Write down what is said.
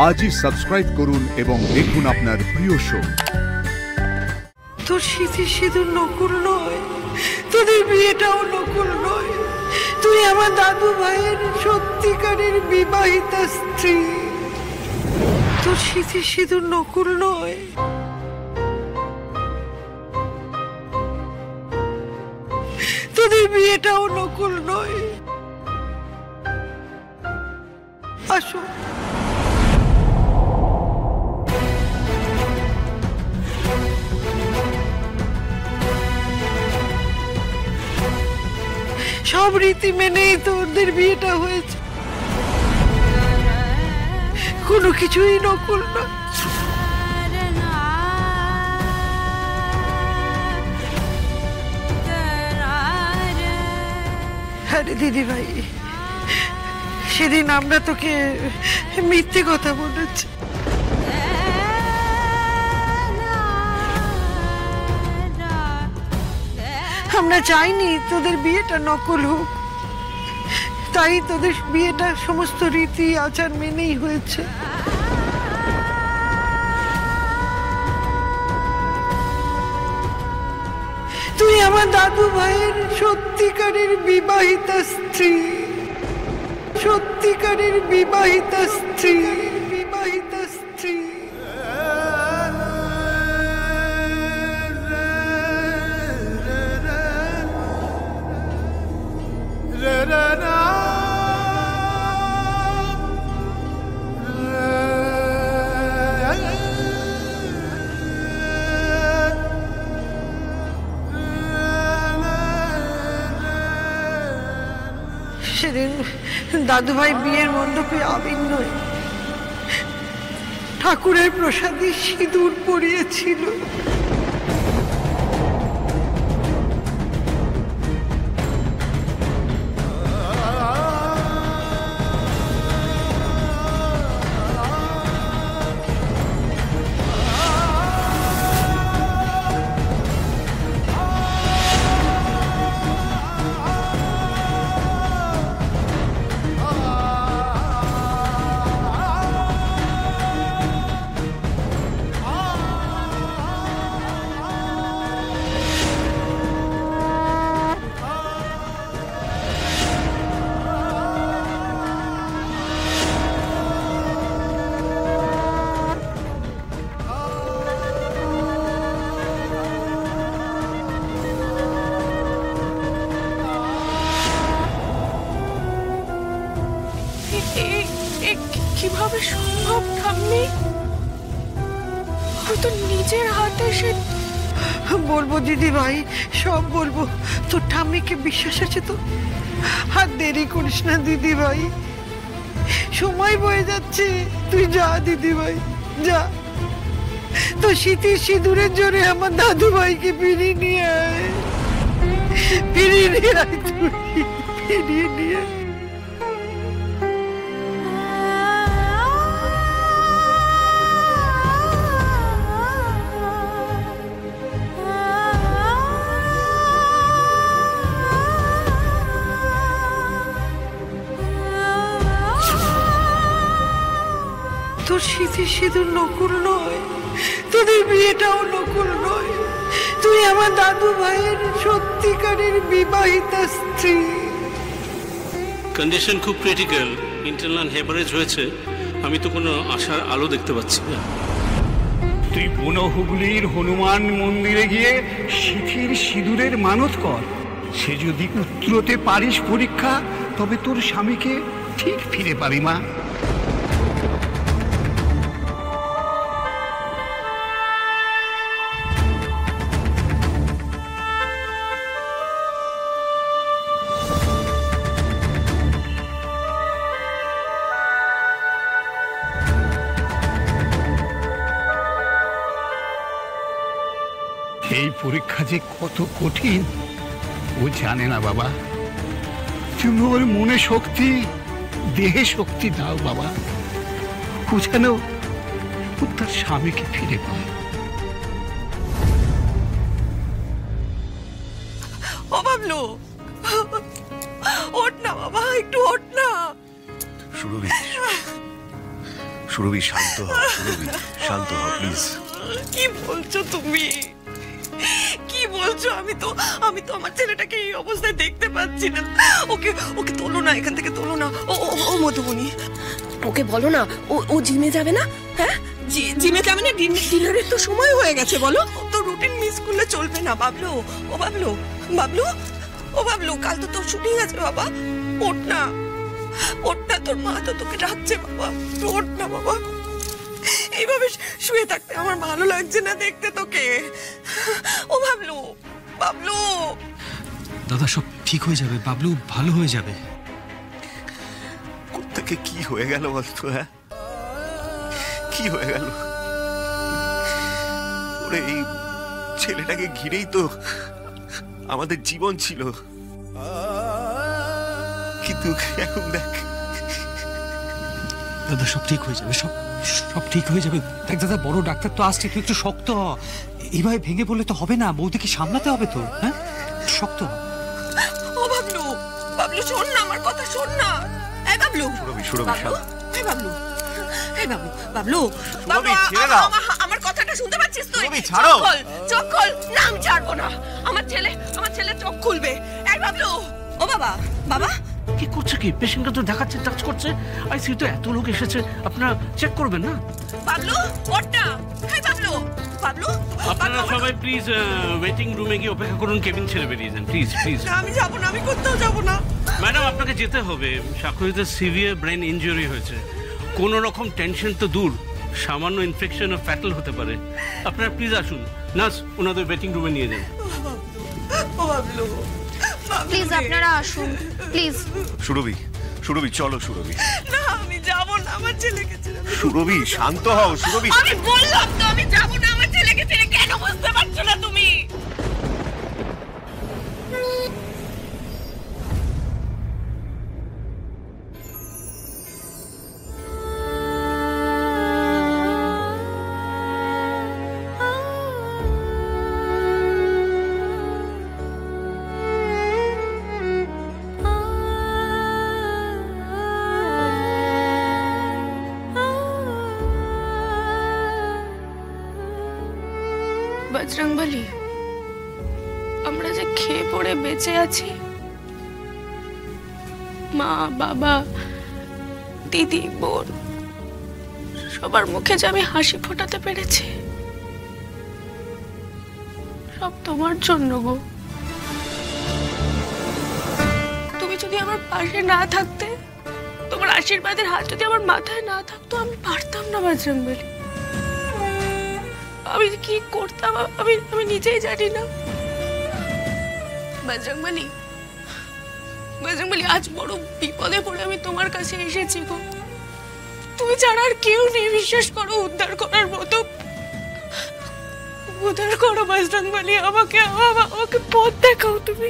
আজই সাবস্ক্রাইব করুন এবং দেখুন আপনার প্রিয় শো। তোর স্মৃতি শুধু নকুল নয়, তোদের বিয়েটাও নকুল নয়। তুই আমার দাদু ভাইয়ের সত্যিকারের বিবাহিতা স্ত্রী। তোর স্মৃতি শুধু নকুল নয়, তোদের বিয়েটাও নকুল নয়। আসো। সব রীতি মেনেই তোদের বিয়েটা হয়েছে, কোনো কিছুই নকল না। আরে দিদি ভাই, সেদিন আমরা তোকে মিথ্যে কথা বলেছি। আমরা চাইনি তোদের বিয়েটা নকল হোক, তাই তোদের বিয়েটা সমস্ত রীতি আচার মেনেই হয়েছে। তুই আমার দাদু ভাইয়ের সত্যিকারের বিবাহিতা স্ত্রী, সত্যিকারের বিবাহিতা স্ত্রী, বিবাহিতা স্ত্রী। সেদিন দাদু ভাই বিয়ের মণ্ডপে আবির নয়, ঠাকুরের প্রসাদে সিঁদুর পরিয়েছিল। কিভাবে সম্ভব ঠাম্মি? হয়তো নিজের হাতে সে। বলবো দিদি ভাই, সব বলবো। তোর ঠাম্মিকে বিশ্বাস আছে তো? আর দেরি করিস না দিদি ভাই, সময় বয়ে যাচ্ছে। তুই যা দিদি ভাই, যা। তো স্মৃতির সিঁদুরের জোরে আমার দাদু ভাইকে ফিরিয়ে নিয়ে আয়, ফিরিয়ে নিয়ে আয়, তুই ফিরিয়ে নিয়ে আয়। তোর স্মৃতি শুধু নকল নয়, তোদের বিয়েটাও নকল নয়। তুই আমার দাদু ভাইয়ের সত্যিকারের বিবাহিতা স্ত্রী। কন্ডিশন খুব ক্রিটিক্যাল, ইন্টারনাল হেমারেজ হয়েছে। আমি তো কোনো আশার আলো দেখতে পাচ্ছি না। তুই বনহুগলির হনুমান মন্দিরে গিয়ে সিঁথির সিঁদুরের মানত কর। সে যদি উত্তরতে পারিস পরীক্ষা, তবে তোর স্বামীকে ঠিক ফিরে পাবি মা। এই পরীক্ষা যে কত কঠিন ও জানে না বাবা। তুমি ওর মনে শক্তি, দেহে শক্তি দাও বাবা, ও যেন তার স্বামীকে ফিরে পায়। ও বাবলু, ওঠ না বাবা, একটু ওঠ না। সুরভি, সুরভি শান্ত হও, সুরভি শান্ত হও প্লিজ। কি বলছো তুমি? কি বলছো? আমি তো আমার ছেলেটাকে এই অবস্থায় দেখতে পাচ্ছি না। ওকে ওকে তোলো না, এখান থেকে তোলো না। ও ও ও মধুবনী, ওকে বলো না ও জিমে যাবে না। হ্যাঁ, জিমে যাবে না? ডিনারের তো সময় হয়ে গেছে। বলো, তো রুটিন মিস করলে চলবে না। বাবলু, ও বাবলু, বাবলু, ও বাবলু, কাল তো তোর শুটিং আছে বাবা। ওঠ না, ওঠ না, তোর মা তো তোকে ডাকছে বাবা। ওঠ না বাবা, এইভাবে শুয়ে থাকতে আমার ভালো লাগছে না দেখতে তোকে। ও বাবলু, বাবলু। দাদা সব ঠিক হয়ে যাবে, বাবলু ভালো হয়ে যাবে। কোত্থেকে কি হয়ে গেল বলতো? হ্যাঁ, কি হয়ে গেল? ওরে এই ছেলেটাকে ঘিরেই তো আমাদের জীবন ছিল, কিন্তু এখন দেখ। দাদা সব ঠিক হয়ে যাবে, সব সব ঠিক হয়ে যাবে। দেখ দাদা, বড় ডাক্তার তো আসছে, তুই একটু শক্ত হ। এইভাবে ভেঙে পড়লে তো হবে না, বৌদিকে সামলাতে হবে তো। হ্যাঁ, শক্ত হ। ও বাবলু, বাবলু শোন না, আমার কথা শোন না। এই বাবলু, সুরভি, সুরভি, বাবলু, এই বাবলু, এই বাবলু, বাবলু, সুরভি, বাবলু, ছেড়ে দাও। আমার কথাটা শুনতে পাচ্ছিস তুই? সুরভি, ছাড়ো। চোখ খোল। না, আমি ছাড়বো না। আমার ছেলে চোখ খুলবে। এই বাবলু, ও বাবা, বাবা। কি করছে কি? পেশেন্টকে তো দেখাচ্ছে, টাচ করছে। আইসিইউ তো এত লোক এসেছে, আপনারা চেক করবেন না? বাবলু, ওঠনা। এই বাবলু, বাবলু, আপনারা সবাই প্লিজ ওয়েটিং রুমে গিয়ে অপেক্ষা করুন, কেবিন ছেড়ে বেরিয়ে যান প্লিজ প্লিজ। না, আমি যাবো না, আমি কোথাও যাবো না। ম্যাডাম, আপনাকে যেতে হবে। সাক্ষরিতে সিভিয়ার ব্রেন ইনজুরি হয়েছে। কোনো রকম টেনশন তো দূর, সামান্য ইনফেকশন ও ফ্যাটাল হতে পারে। আপনারা প্লিজ আসুন। নার্স, ওনাদের ওয়েটিং রুমে নিয়ে যান। ও বাবলু, প্লিজ আপনারা আসুন, প্লিজ। সুরভি, সুরভি চলো সুরভি। না, আমি যাবো না আমার ছেলেকে ছেড়ে। সুরভি শান্ত হও, সুরভি। আমি বললাম তো আমি যাবো না আমার ছেলেকে ছেড়ে। কেন বুঝতে পারছো না তুমি? বজরংবলী, আমরা যে খেয়ে পড়ে বেঁচে আছি, মা বাবা দিদি বোন সবার মুখে যে আমি হাসি ফোটাতে পেরেছি, সব তোমার জন্য গো। তুমি যদি আমার পাশে না থাকতে, তোমার আশীর্বাদের হাত যদি আমার মাথায় না থাকতো, আমি পারতাম না বজরংবলী। আমি কি করতাম আমি নিজেই জানি না। বজরংবলী, বজরংবলী, আজ বড় বিপদে পড়ে আমি তোমার কাছে এসেছি গো। তুমি ছাড়া আর কেউ নেই, বিশ্বাস করো, উদ্ধার করার মতো। উদ্ধার করো বজরংবলী, আমাকে পথ দেখাও তুমি।